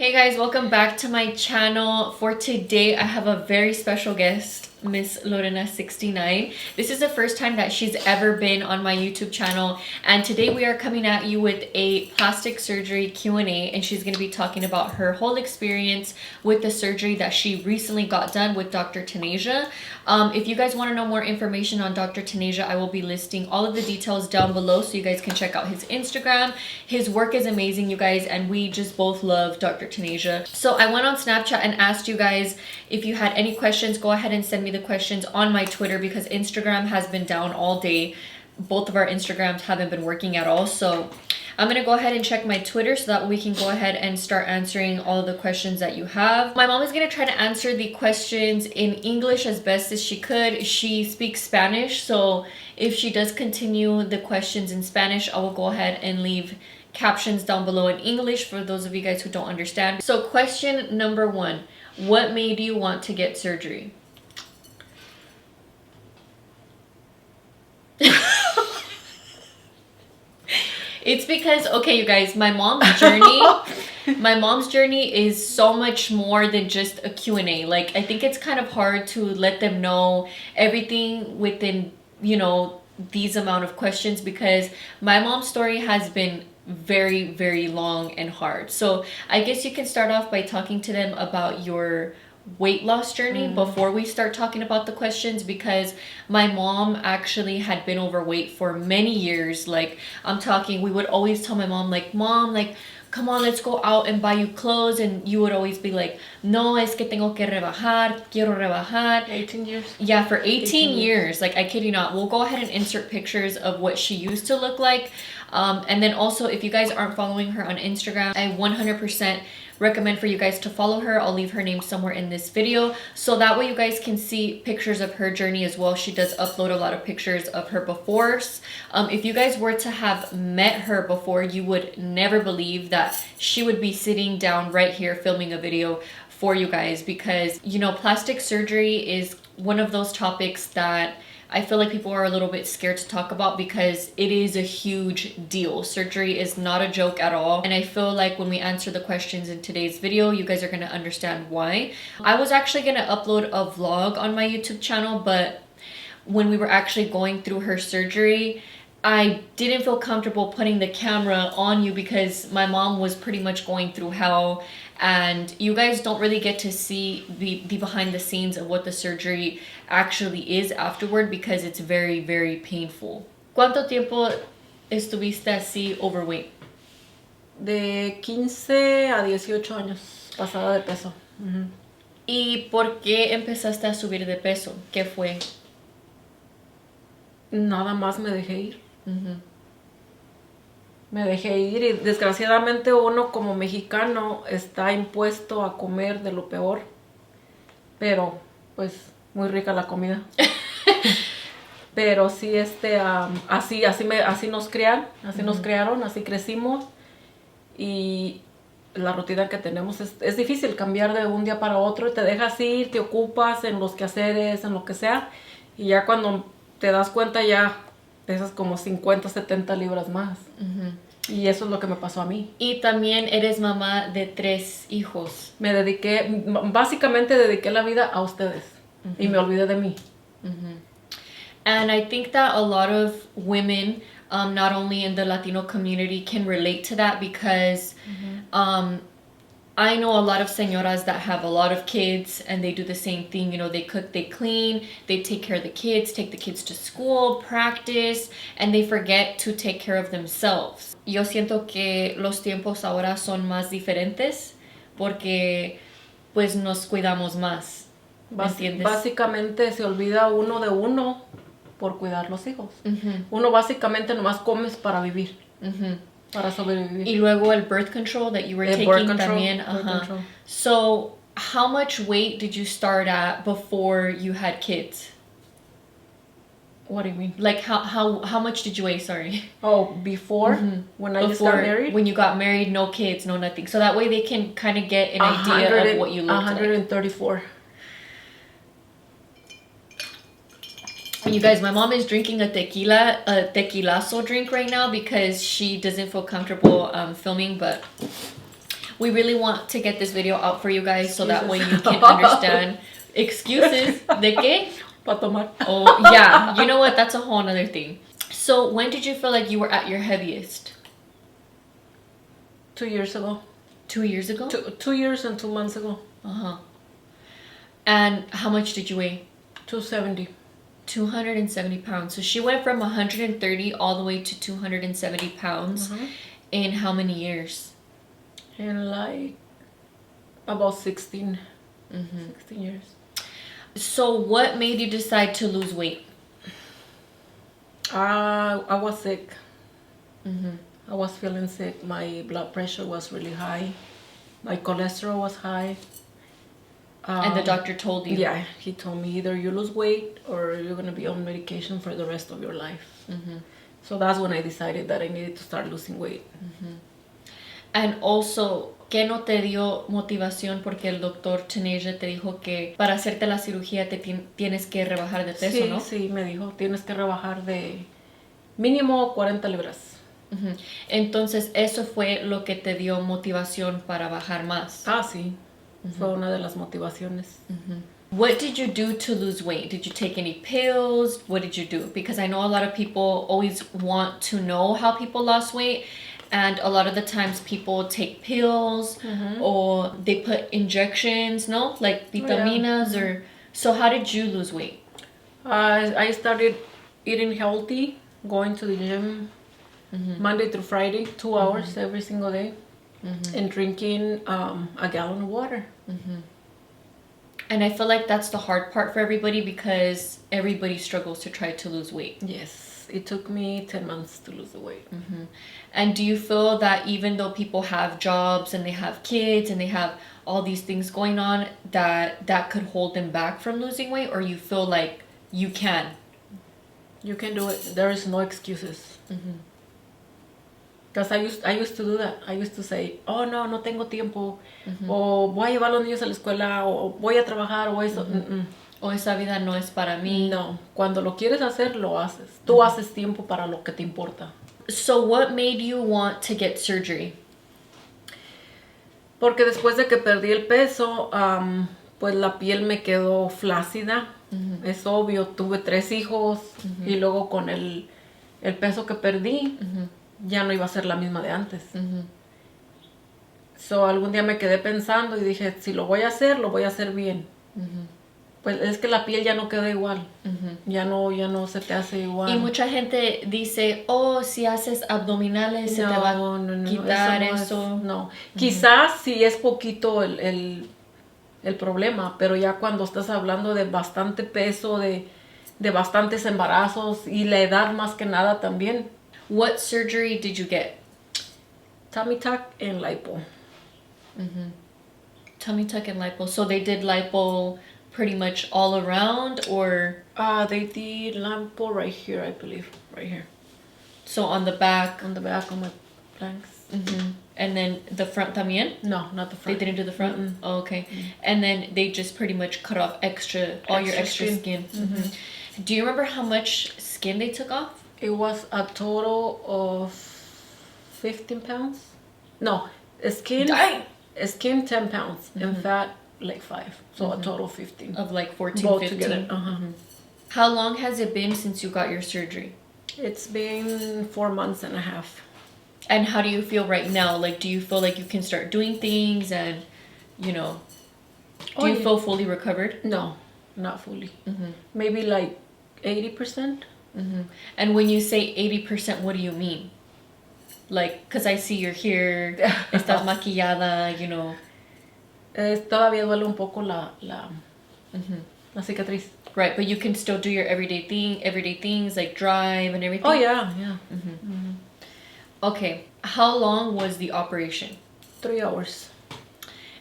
Hey guys, welcome back to my channel. For today, I have a very special guest, Miss Lorena 69. This is the first time that she's ever been on my YouTube channel, and today we are coming at you with a plastic surgery Q&A, and she's going to be talking about her whole experience with the surgery that she recently got done with Dr. Taneja. If you guys want to know more information on Dr. Taneja, I will be listing all of the details down below so you guys can check out his Instagram. His work is amazing, you guys, and we just both love Dr. Taneja. So I went on Snapchat and asked you guys if you had any questions. Go ahead and send me the questions on my Twitter because Instagram has been down all day. Both of our Instagrams haven't been working at all. So I'm going to go ahead and check my Twitter so that we can go ahead and start answering all of the questions that you have. My mom is going to try to answer the questions in English as best as she could. She speaks Spanish, so if she does continue the questions in Spanish, I will go ahead and leave captions down below in English for those of you guys who don't understand. So question number 1, what made you want to get surgery? It's because, okay, you guys, my mom's journey is so much more than just a Q&A. Like, I think it's kind of hard to let them know everything within, you know, these amount of questions because my mom's story has been very, very long and hard. So I guess you can start off by talking to them about your weight loss journey before we start talking about the questions, because my mom actually had been overweight for many years. Like, I'm talking, we would always tell my mom, like, Mom, like, come on, let's go out and buy you clothes, and you would always be like, no, es que tengo que rebajar, quiero rebajar. 18 years? Yeah, for 18 years. Like, I kid you not. We'll go ahead and insert pictures of what she used to look like. And then also, if you guys aren't following her on Instagram, I 100% recommend for you guys to follow her. I'll leave her name somewhere in this video so that way you guys can see pictures of her journey as well. She does upload a lot of pictures of her befores. If you guys were to have met her before, you would never believe that she would be sitting down right here filming a video for you guys, because, you know, plastic surgery is one of those topics that I feel like people are a little bit scared to talk about because it is a huge deal. Surgery is not a joke at all. And I feel like when we answer the questions in today's video, you guys are going to understand why. I was actually going to upload a vlog on my YouTube channel, but when we were actually going through her surgery, I didn't feel comfortable putting the camera on you because my mom was pretty much going through hell, and you guys don't really get to see the behind the scenes of what the surgery actually is afterward because it's very, very painful. ¿Cuánto tiempo estuviste así overweight? De 15 a 18 años, pasada de peso. ¿Y por qué empezaste a subir de peso? ¿Qué fue? Nada más me dejé ir. Me dejé ir y desgraciadamente uno como mexicano está impuesto a comer de lo peor. Pero pues muy rica la comida. Pero sí, así nos criaron, nos crearon, así crecimos. Y la rutina que tenemos es difícil cambiar de un día para otro. Y te dejas ir, te ocupas en los quehaceres, en lo que sea. Y ya cuando te das cuenta ya pesas como 50, 70 libras más. Y eso es lo que me pasó a mí. Y también eres mamá de 3 hijos. Básicamente dediqué la vida a ustedes. Y me olvidé de mí. And I think that a lot of women, not only in the Latino community, can relate to that because I know a lot of señoras that have a lot of kids and they do the same thing. You know, they cook, they clean, they take care of the kids, take the kids to school, practice, and they forget to take care of themselves. Yo siento que los tiempos ahora son más diferentes porque pues nos cuidamos más. ¿Me entiendes? Básicamente se olvida uno de uno por cuidar los hijos. Uno básicamente nomás comes para vivir. Para sobrevivir. Y luego el birth control that you were taking también. So, how much weight did you start at before you had kids? What do you mean? Like how much did you weigh? Sorry. Oh, before when I just got married. When you got married, no kids, no nothing. So that way they can kind of get an idea of what you look like. 134. You guys, my mom is drinking a tequilazo drink right now because she doesn't feel comfortable filming, but We really want to get this video out for you guys so that way you Excuses. can understand. Excuses. ¿De qué? Pa tomar. Oh, yeah. You know what? That's a whole other thing. So when did you feel like you were at your heaviest? 2 years ago. 2 years ago? 2 years and 2 months ago. Uh-huh. And how much did you weigh? 270. 270 pounds. So she went from 130 all the way to 270 pounds in how many years? In like about 16 years. So what made you decide to lose weight? I was sick. I was feeling sick. My blood pressure was really high. My cholesterol was high. And the doctor told you? Yeah, he told me either you lose weight or you're going to be on medication for the rest of your life. So that's when I decided that I needed to start losing weight. And also, ¿qué no te dio motivación? Porque el doctor Taneja te dijo que para hacerte la cirugía te tienes que rebajar de peso, Sí, ¿no? sí, me dijo, tienes que rebajar de mínimo 40 libras. Entonces, eso fue lo que te dio motivación para bajar más. Ah, sí. Fue una de las motivaciones. What did you do to lose weight? Did you take any pills? What did you do? Because I know a lot of people always want to know how people lost weight. And a lot of the times people take pills or they put injections, no? Like vitaminas or... So how did you lose weight? I started eating healthy, going to the gym Monday through Friday, 2 hours every single day, and drinking a gallon of water. And I feel like that's the hard part for everybody because everybody struggles to try to lose weight. Yes, it took me 10 months to lose the weight. And do you feel that even though people have jobs and they have kids and they have all these things going on, that could hold them back from losing weight, or you feel like you can? You can do it. There is no excuses. Because I used to do that. I used to say, oh, no tengo tiempo. O voy a llevar a los niños a la escuela. O voy a trabajar. O eso. O esa vida no es para mí. No. Cuando lo quieres hacer, lo haces. Tú haces tiempo para lo que te importa. So what made you want to get surgery? Porque después de que perdí el peso, pues la piel me quedó flácida. Es obvio, tuve 3 hijos. Y luego con el peso que perdí, ya no iba a ser la misma de antes. So algún día me quedé pensando y dije, si lo voy a hacer bien. Pues es que la piel ya no queda igual. Ya no se te hace igual. Y mucha gente dice, oh, si haces abdominales se te va a quitar eso. No. Quizás si es poquito el problema, pero ya cuando estás hablando de bastante peso, de bastantes embarazos y la edad más que nada también. What surgery did you get? Tummy tuck and lipo. Tummy tuck and lipo. So they did lipo pretty much all around, or? They did lipo right here, I believe. Right here. So on the back? On the back of my flanks. And then the front también? No, not the front. They didn't do the front? Oh, okay. And then they just pretty much cut off all your extra skin. Do you remember how much skin they took off? It was a total of 15 pounds. No, skin 10 pounds and fat like 5. So a total 15. Of like 14, Both 15. together. How long has it been since you got your surgery? It's been 4 months and a half. And how do you feel right now? Like, do you feel like you can start doing things and, you know, do you feel fully recovered? No, not fully. Maybe like 80%. And when you say 80%, what do you mean? Like, because I see you're here, estás maquillada, you know. Todavía duele un poco la cicatriz. Right, but you can still do your everyday things like drive and everything? Oh, yeah. Okay, how long was the operation? 3 hours.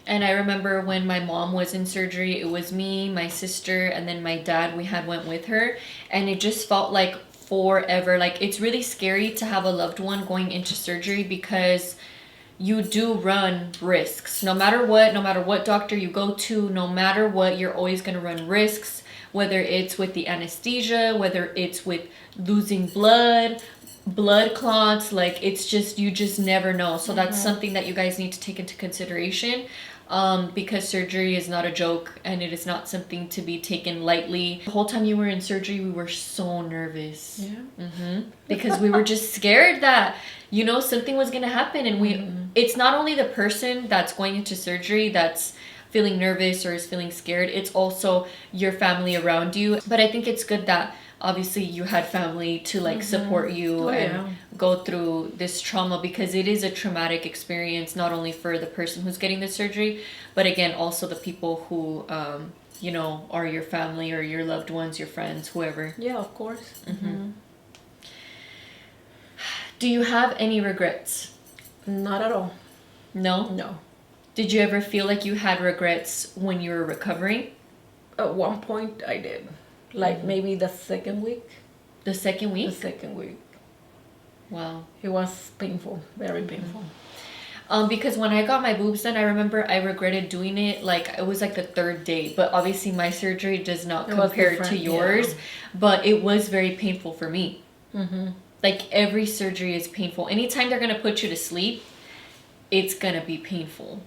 And I remember when my mom was in surgery, it was me, my sister, and then my dad, went with her. And it just felt like forever. Like, it's really scary to have a loved one going into surgery because you do run risks. No matter what doctor you go to, no matter what, you're always going to run risks. Whether it's with the anesthesia, whether it's with losing blood, blood clots, like it's just, you just never know. So that's something that you guys need to take into consideration, because surgery is not a joke and it is not something to be taken lightly. The whole time you were in surgery, we were so nervous. Because we were just scared that, you know, something was gonna happen. And it's not only the person that's going into surgery that's feeling nervous or is feeling scared, it's also your family around you. But I think it's good that obviously you had family to like support you and go through this trauma, because it is a traumatic experience, not only for the person who's getting the surgery, but again also the people who you know, are your family or your loved ones, your friends, whoever. Yeah, of course. Do you have any regrets? Not at all. No? No. Did you ever feel like you had regrets when you were recovering? At one point I did. Like maybe the second week. The second week? The second week. Wow. It was painful. Very painful. Because when I got my boobs done, I remember I regretted doing it. Like, it was like the third day. But obviously my surgery does not compare to yours. But it was very painful for me. Like, every surgery is painful. Anytime they're going to put you to sleep, it's going to be painful.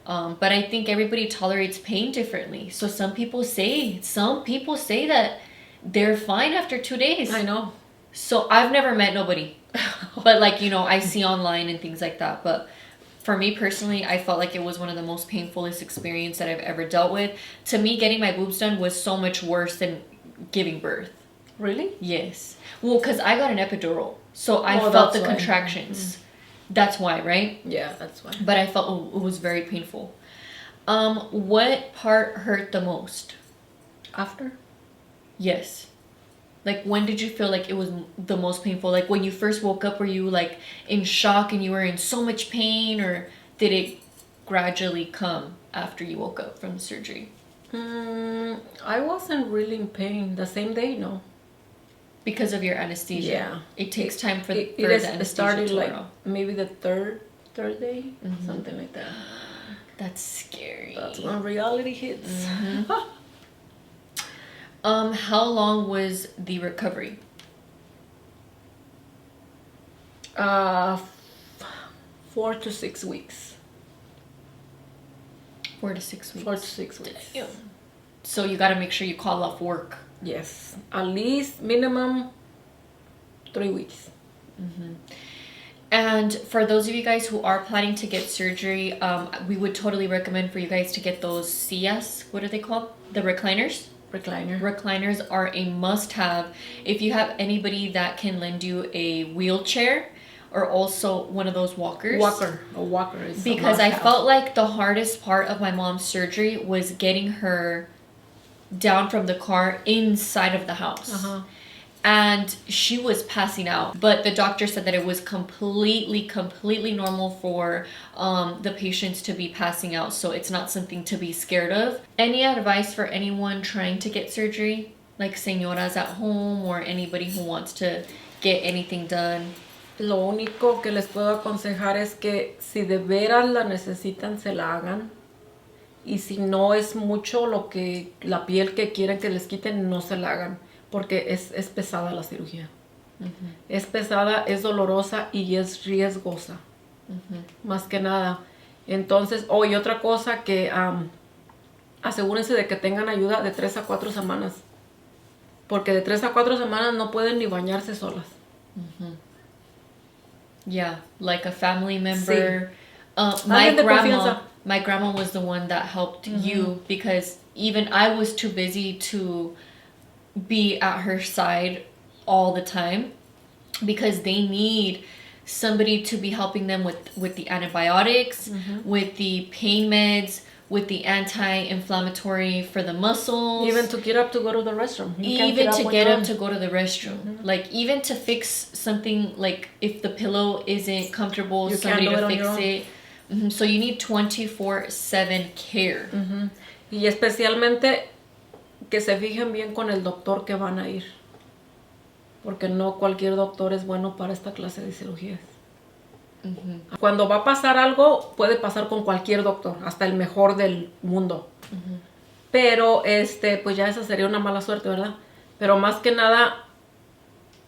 But I think everybody tolerates pain differently. So some people say that they're fine after 2 days. I know. So I've never met nobody. But like, you know, I see online and things like that. But for me personally, I felt like it was one of the most painfulest experience that I've ever dealt with. To me, getting my boobs done was so much worse than giving birth. Really? Yes. Well, because I got an epidural. So I felt the contractions. That's why, right? Yeah, that's why. But I felt it was very painful. What part hurt the most? After? Yes. Like, when did you feel like it was the most painful? Like, when you first woke up, were you like in shock and you were in so much pain, or did it gradually come after you woke up from the surgery? I wasn't really in pain the same day, no. Because of your anesthesia. Yeah. It takes time for the it anesthesia started to like wear off. maybe the third day, something like that. That's scary. That's when reality hits. How long was the recovery? 4 to 6 weeks. 4 to 6 weeks. 4 to 6 weeks. Damn. So you got to make sure you call off work. Yes, at least minimum 3 weeks. And for those of you guys who are planning to get surgery, we would totally recommend for you guys to get those sillas. What are they called? The recliners? Recliners are a must-have. If you have anybody that can lend you a wheelchair, or also one of those walkers. A walker is because I felt like the hardest part of my mom's surgery was getting her down from the car inside of the house. And she was passing out, but the doctor said that it was completely normal for the patients to be passing out, so it's not something to be scared of. Any advice for anyone trying to get surgery, like señoras at home or anybody who wants to get anything done? Lo único que les puedo aconsejar es que si de veras la necesitan, se la hagan. Y si no es mucho lo que la piel que quieren que les quiten, no se la hagan. Porque es pesada la cirugía. Es pesada, es dolorosa y es riesgosa. Más que nada. Entonces, y otra cosa que asegúrense de que tengan ayuda de 3 a 4 semanas. Porque de 3 a 4 semanas no pueden ni bañarse solas. Yeah, like a family member. Sí. My grandma was the one that helped you, because even I was too busy to be at her side all the time, because they need somebody to be helping them with the antibiotics, with the pain meds, with the anti-inflammatory for the muscles. Even to get up to go to the restroom. Even to get up to go to the restroom. Like, even to fix something, like if the pillow isn't comfortable, somebody to fix it. So you need 24/7 care. Y especialmente que se fijen bien con el doctor que van a ir. Porque no cualquier doctor es bueno para esta clase de cirugías. Cuando va a pasar algo, puede pasar con cualquier doctor, hasta el mejor del mundo. Pero pues ya esa sería una mala suerte, ¿verdad? Pero más que nada,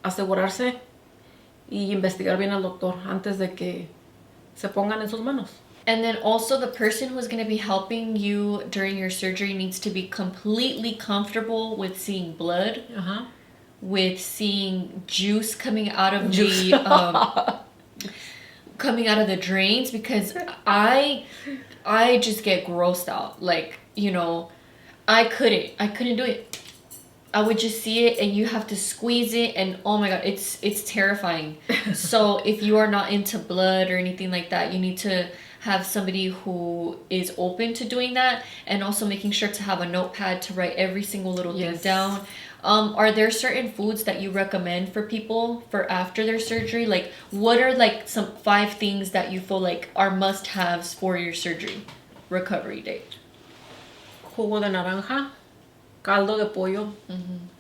asegurarse y investigar bien al doctor antes de que se pongan en sus manos. And then also the person who's going to be helping you during your surgery needs to be completely comfortable with seeing blood, Ajá. with seeing juice coming out of Juice. the coming out of the drains, because I just get grossed out. Like, you know, I couldn't do it. I would just see it and you have to squeeze it, and oh my god, it's terrifying. So if you are not into blood or anything like that, you need to have somebody who is open to doing that, and also making sure to have a notepad to write every single little thing Yes. down. Are there certain foods that you recommend for people for after their surgery? Like, what are like some 5 things that you feel like are must-haves for your surgery recovery day? Jugo de naranja, caldo de pollo.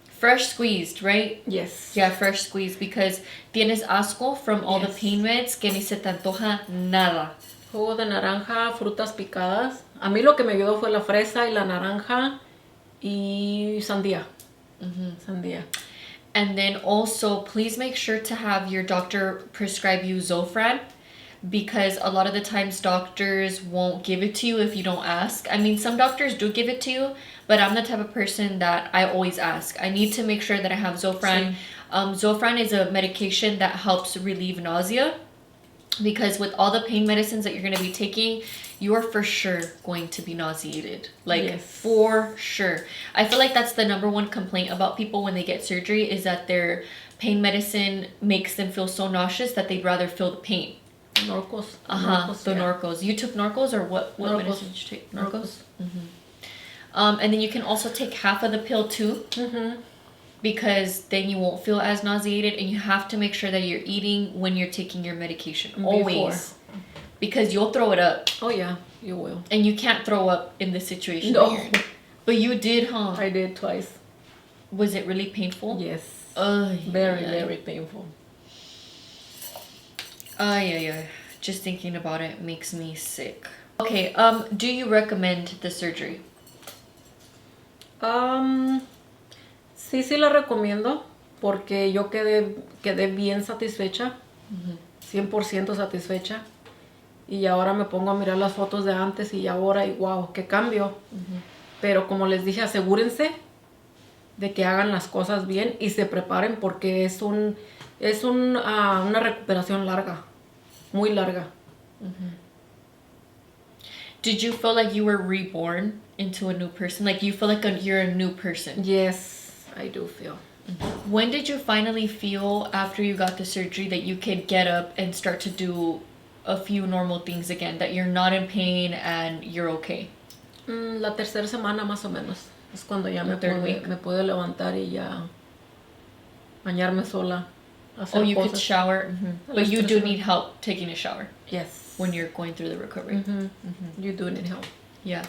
Fresh squeezed, right? Yes. Yeah, fresh squeezed, because tienes asco from all the Yes. pain meds que ni se te antoja nada. Jugo de naranja, frutas picadas. A mí lo que me ayudó fue la fresa y la naranja y sandía. Sandía. And then also, please make sure to have your doctor prescribe you Zofran, because a lot of the times doctors won't give it to you if you don't ask. I mean, some doctors do give it to you, but I'm the type of person that I always ask. I need to make sure that I have Zofran. Zofran is a medication that helps relieve nausea, because with all the pain medicines that you're going to be taking, you are for sure going to be nauseated. Like, Yes. for sure. I feel like that's the number one complaint about people when they get surgery, is that their pain medicine makes them feel so nauseous that they'd rather feel the pain. Norcos. The yeah. Norcos. You took Norcos, or what Norcos. medicine did you take? Norcos? Norcos. And then you can also take half of the pill too, because then you won't feel as nauseated, and you have to make sure that you're eating when you're taking your medication. Before. Always. Because you'll throw it up, Oh yeah, you will. and you can't throw up in this situation No. that you're in. But you did, huh? I did twice. Was it really painful? Yes. Ay, Very, ay, very painful. ay. Just thinking about it makes me sick. Okay, do you recommend the surgery? Sí la recomiendo, porque yo quedé bien satisfecha, 100% satisfecha, y ahora me pongo a mirar las fotos de antes y ahora, y wow, qué cambio. Pero como les dije, asegúrense de que hagan las cosas bien y se preparen, porque es una recuperación larga, muy larga. Did you feel like you were reborn into a new person? Like, you feel like you're a new person? Yes, I do feel. When did you finally feel, after you got the surgery, that you could get up and start to do a few normal things again? That you're not in pain and you're okay? La tercera semana más o menos. Es cuando ya me third week. pude levantar y ya bañarme sola. Hacer Oh, you could cosas. shower? But Las you tres do semanas. need help taking a shower Yes. when you're going through the recovery. You do need help. Yeah.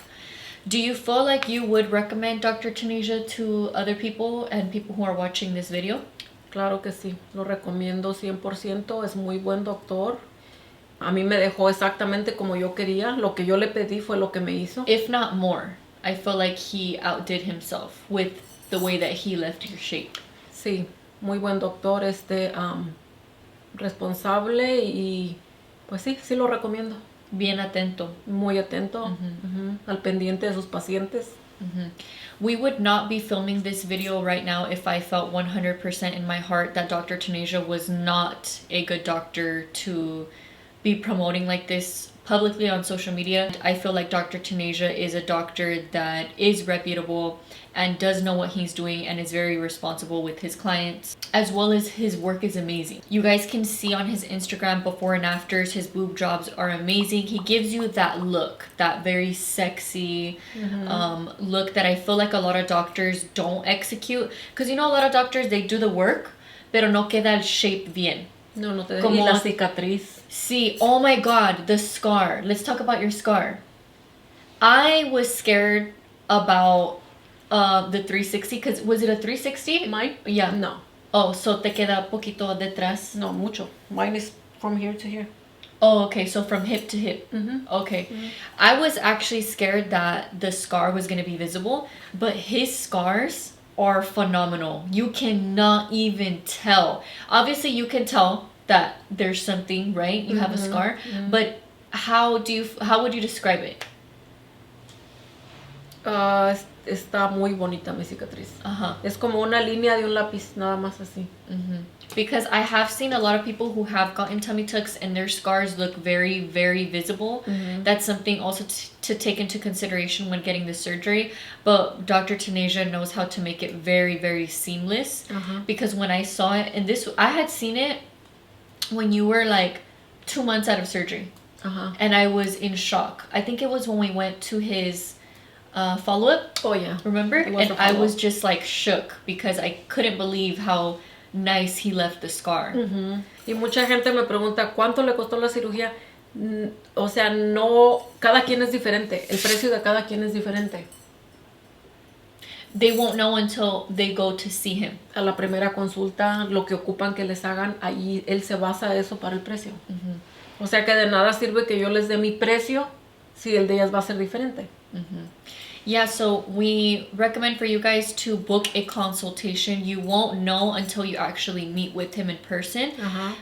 Do you feel like you would recommend Dr. Taneja to other people and people who are watching this video? Claro que sí. Lo recomiendo 100%. Es muy buen doctor. A mí me dejó exactamente como yo quería. Lo que yo le pedí fue lo que me hizo. If not more. I feel like he outdid himself with the way that he left your shape. Sí. Muy buen doctor. Responsable y pues sí lo recomiendo. Bien atento. Muy atento. Al pendiente de sus pacientes. We would not be filming this video right now if I felt 100% in my heart that Dr. Taneja was not a good doctor to be promoting like this publicly on social media. I feel like Dr. Taneja is a doctor that is reputable and does know what he's doing and is very responsible with his clients, as well as his work is amazing. You guys can see on his Instagram before and afters, his boob jobs are amazing. He gives you that look, that very sexy look that I feel like a lot of doctors don't execute. Because you know, a lot of doctors, they do the work, pero no queda el shape bien. No te Como- y la cicatriz. See, oh my god, the scar. Let's talk about your scar. I was scared about the 360, because was it a 360? Mine? Yeah. No. Oh, so te queda poquito detrás. No, mucho. Mine is from here to here. Oh, okay, so from hip to hip. Okay. I was actually scared that the scar was going to be visible, but his scars are phenomenal. You cannot even tell. Obviously, you can tell that there's something, right? You have a scar. But how would you describe it? Está muy bonita mi cicatriz. Uh-huh. Es como una línea de un lápiz, nada más así. Because I have seen a lot of people who have gotten tummy tucks and their scars look very, very visible. That's something also to take into consideration when getting the surgery. But Dr. Taneja knows how to make it very, very seamless. Because when I saw it, and I had seen it when you were like 2 months out of surgery. And I was in shock. I think it was when we went to his follow-up. Oh, yeah. Remember? And I was just like shook because I couldn't believe how nice he left the scar. Y mucha gente me pregunta, ¿cuánto le costó la cirugía? O sea, no, cada quien es diferente. El precio de cada quien es diferente. They won't know until they go to see him. A la primera consulta, lo que ocupan que les hagan, ahí él se basa eso para el precio. O sea que de nada sirve que yo les dé mi precio si el de ellas va a ser diferente. Yeah, so we recommend for you guys to book a consultation. You won't know until you actually meet with him in person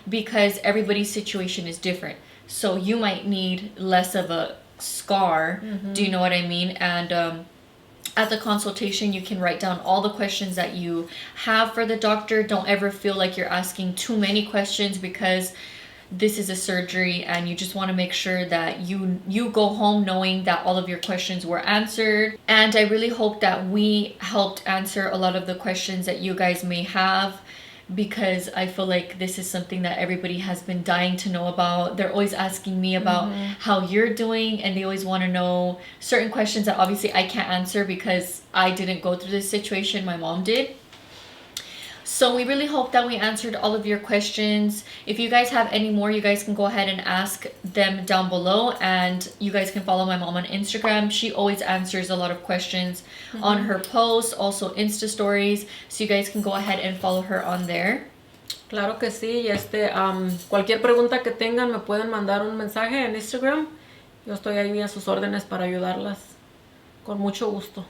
because everybody's situation is different. So you might need less of a scar. Do you know what I mean? And at the consultation, you can write down all the questions that you have for the doctor. Don't ever feel like you're asking too many questions because this is a surgery and you just want to make sure that you go home knowing that all of your questions were answered. And I really hope that we helped answer a lot of the questions that you guys may have, because I feel like this is something that everybody has been dying to know about. They're always asking me about how you're doing, and they always want to know certain questions that obviously I can't answer because I didn't go through this situation. My mom did. So we really hope that we answered all of your questions. If you guys have any more, you guys can go ahead and ask them down below, and you guys can follow my mom on Instagram. She always answers a lot of questions on her posts, also Insta stories. So you guys can go ahead and follow her on there. Claro que sí. Cualquier pregunta que tengan me pueden mandar un mensaje en Instagram. Yo estoy ahí a sus órdenes para ayudarlas. Con mucho gusto.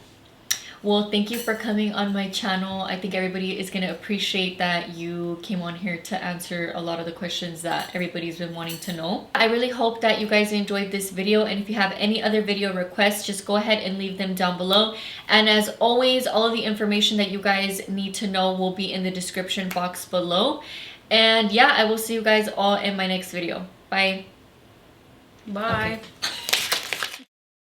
Well, thank you for coming on my channel. I think everybody is going to appreciate that you came on here to answer a lot of the questions that everybody's been wanting to know. I really hope that you guys enjoyed this video, and if you have any other video requests, just go ahead and leave them down below. And as always, all of the information that you guys need to know will be in the description box below. And yeah, I will see you guys all in my next video. Bye. Bye. Okay.